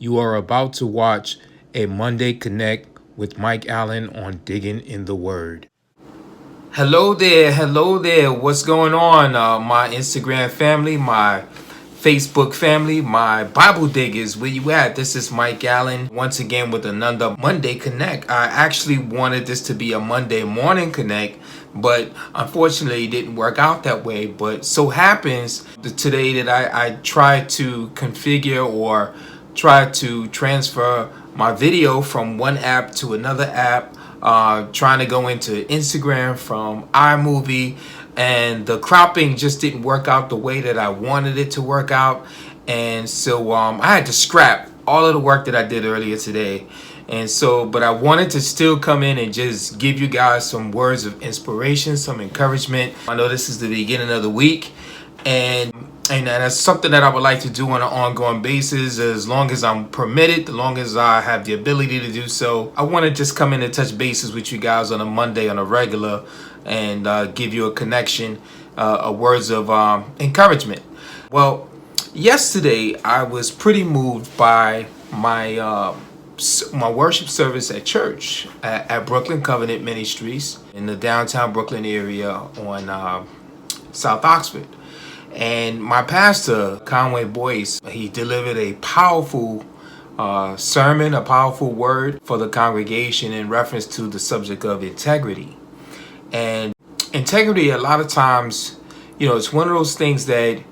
You are about to watch a Monday Connect with Mike Allen on Digging in the Word. Hello there. What's going on, my Instagram family, my Facebook family, my Bible diggers? Where you at? This is Mike Allen once again with another Monday Connect. I actually wanted this to be a Monday morning Connect, but unfortunately it didn't work out that way. But so happens that today that I tried to configure or try to transfer my video from one app to another app, trying to go into Instagram from iMovie, and the cropping just didn't work out the way that I wanted it to work out. And so I had to scrap all of the work that I did earlier today. And so, but I wanted to still come in and just give you guys some words of inspiration, some encouragement. I know this is the beginning of the week, and that's something that I would like to do on an ongoing basis, as long as I'm permitted, as long as I have the ability to do so. I want to just come in and touch bases with you guys on a Monday on a regular, and give you a connection, words of encouragement. Well, yesterday I was pretty moved by my worship service at church at Brooklyn Covenant Ministries in the downtown Brooklyn area on South Oxford. And my pastor, Conway Boyce, he delivered a powerful sermon, a powerful word for the congregation in reference to the subject of integrity. And integrity, a lot of times, it's one of those things that,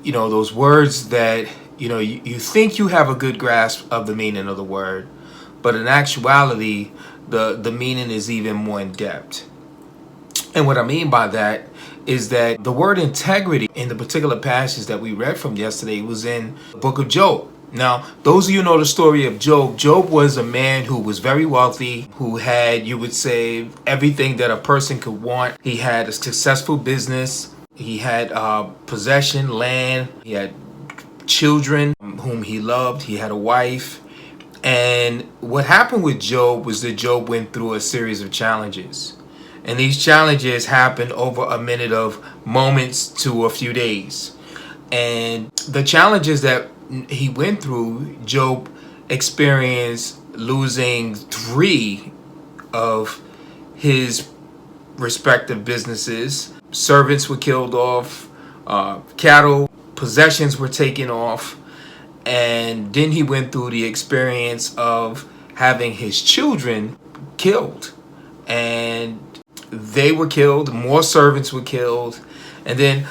those words that, you think you have a good grasp of the meaning of the word, but in actuality, the meaning is even more in depth. And what I mean by that is that the word integrity in the particular passage that we read from yesterday was in the book of Job. Now, those of you who know the story of Job, Job was a man who was very wealthy, who had, you would say, everything that a person could want. He had a successful business. He had possession, land. He had children whom he loved. He had a wife. And what happened with Job was that Job went through a series of challenges. And these challenges happened over a minute of moments to a few days. And the challenges that he went through, Job experienced losing 3 of his respective businesses. Servants were killed off, cattle, possessions were taken off. And then he went through the experience of having his children killed. And they were killed, more servants were killed. And then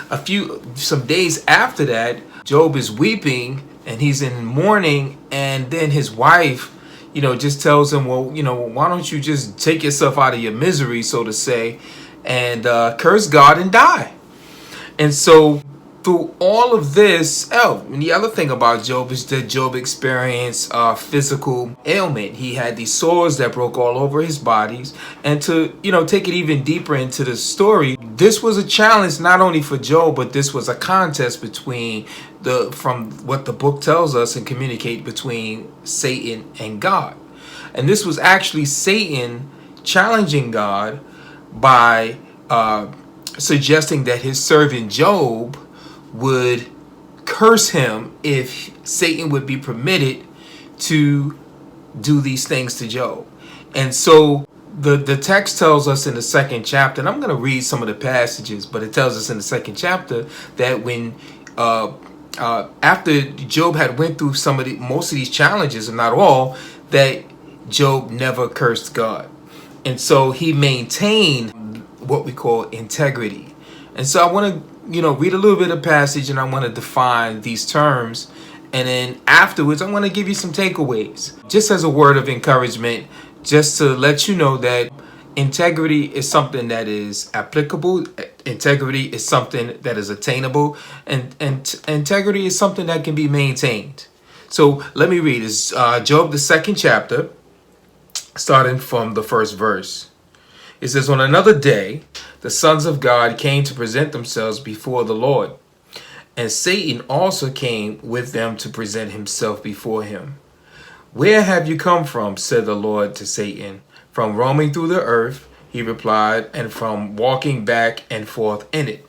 some days after that, Job is weeping and he's in mourning, and then his wife, just tells him, well, why don't you just take yourself out of your misery, so to say, and curse God and die. And so through all of this, and the other thing about Job is that Job experienced physical ailment. He had these sores that broke all over his bodies. And to, take it even deeper into the story, this was a challenge not only for Job, but this was a contest from what the book tells us and communicate between Satan and God. And this was actually Satan challenging God by suggesting that his servant Job would curse him if Satan would be permitted to do these things to Job. And so the text tells us in the 2nd chapter, and I'm going to read some of the passages, but it tells us in the 2nd chapter that when after Job had went through most of these challenges, and not all, that Job never cursed God. And so he maintained what we call integrity. And so I want to read a little bit of passage, and I want to define these terms. And then afterwards, I want to give you some takeaways, just as a word of encouragement, just to let you know that integrity is something that is applicable. Integrity is something that is attainable. And integrity is something that can be maintained. So let me read. It's Job, the 2nd chapter, starting from the 1st verse. It says, on another day, the sons of God came to present themselves before the Lord, and Satan also came with them to present himself before him. Where have you come from, said the Lord to Satan. From roaming through the earth, he replied, and from walking back and forth in it.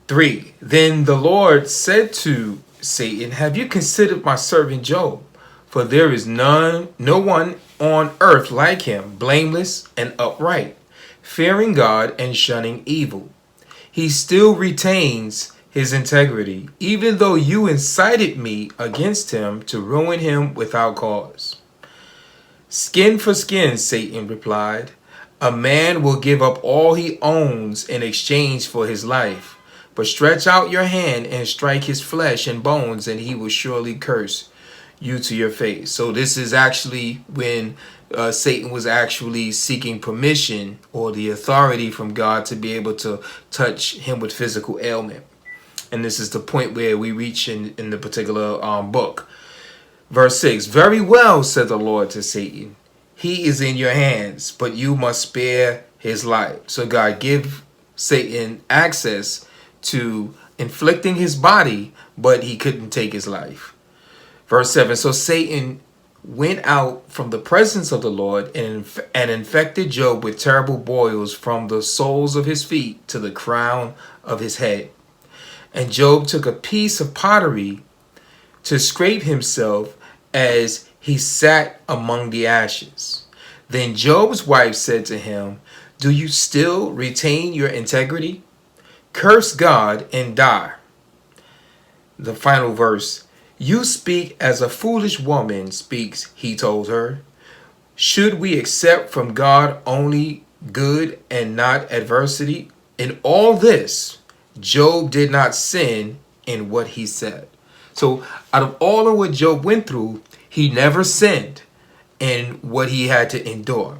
3. Then the Lord said to Satan, have you considered my servant Job? For there is no one on earth like him, blameless and upright, fearing God and shunning evil. He still retains his integrity, even though you incited me against him to ruin him without cause. Skin for skin, Satan replied. A man will give up all he owns in exchange for his life. But stretch out your hand and strike his flesh and bones, and he will surely curse you to your face. So this is actually when Satan was actually seeking permission or the authority from God to be able to touch him with physical ailment. And this is the point where we reach in the particular book. Verse 6, very well, said the Lord to Satan. He is in your hands, but you must spare his life. So God give Satan access to inflicting his body, but he couldn't take his life. Verse 7, so Satan went out from the presence of the Lord and infected Job with terrible boils from the soles of his feet to the crown of his head. And Job took a piece of pottery to scrape himself as he sat among the ashes. Then Job's wife said to him, do you still retain your integrity? Curse God and die. The final verse. You speak as a foolish woman speaks, he told her. Should we accept from God only good and not adversity? In all this, Job did not sin in what he said. So out of all of what Job went through, he never sinned in what he had to endure.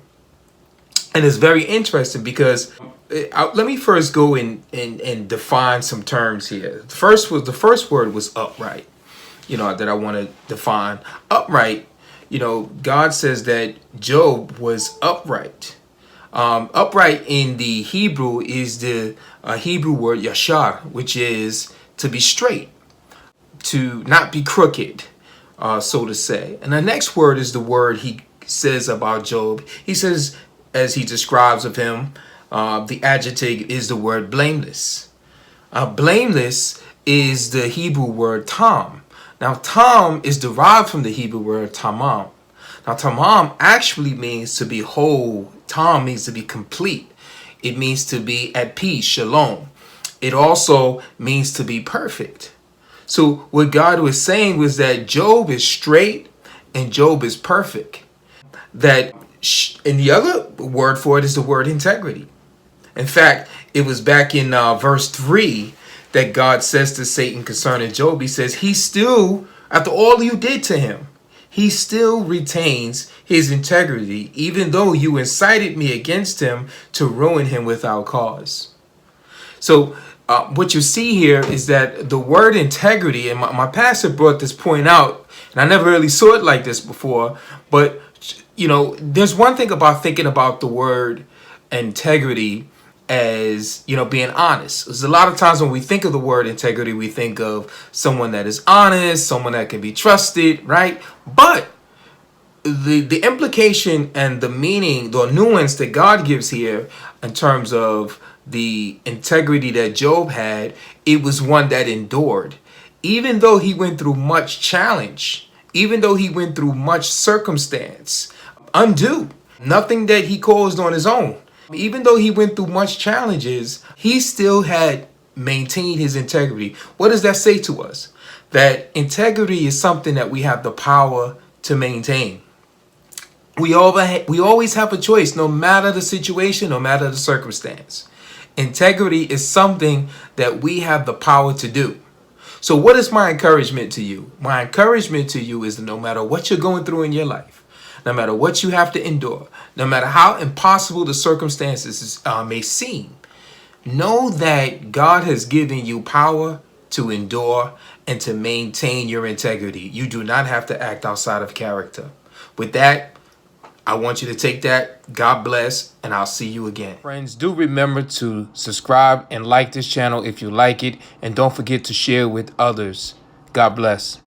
And it's very interesting because let me first go and define some terms here. The first word was upright, that I want to define. Upright, God says that Job was upright. Upright in the Hebrew is the Hebrew word yashar, which is to be straight, to not be crooked, so to say. And the next word is the word he says about Job. He says, as he describes of him, the adjective is the word blameless. Blameless is the Hebrew word tam. Now, tam is derived from the Hebrew word tamam. Now, tamam actually means to be whole. Tam means to be complete. It means to be at peace, shalom. It also means to be perfect. So what God was saying was that Job is straight and Job is perfect. That, and the other word for it is the word integrity. In fact, it was back in verse 3 that God says to Satan concerning Job, he says, he still, after all you did to him, he still retains his integrity, even though you incited me against him to ruin him without cause. So what you see here is that the word integrity, and my pastor brought this point out, and I never really saw it like this before, but there's one thing about thinking about the word integrity as, being honest. There's a lot of times when we think of the word integrity, we think of someone that is honest, someone that can be trusted, right? But the implication and the meaning, the nuance that God gives here in terms of the integrity that Job had, it was one that endured. Even though he went through much challenge, even though he went through much circumstance, undue, nothing that he caused on his own. Even though he went through much challenges, he still had maintained his integrity. What does that say to us? That integrity is something that we have the power to maintain. We always have a choice, no matter the situation, no matter the circumstance. Integrity is something that we have the power to do. So what is my encouragement to you? My encouragement to you is that no matter what you're going through in your life, no matter what you have to endure, no matter how impossible the circumstances may seem, know that God has given you power to endure and to maintain your integrity. You do not have to act outside of character. With that, I want you to take that. God bless, and I'll see you again. Friends, do remember to subscribe and like this channel if you like it, and don't forget to share with others. God bless.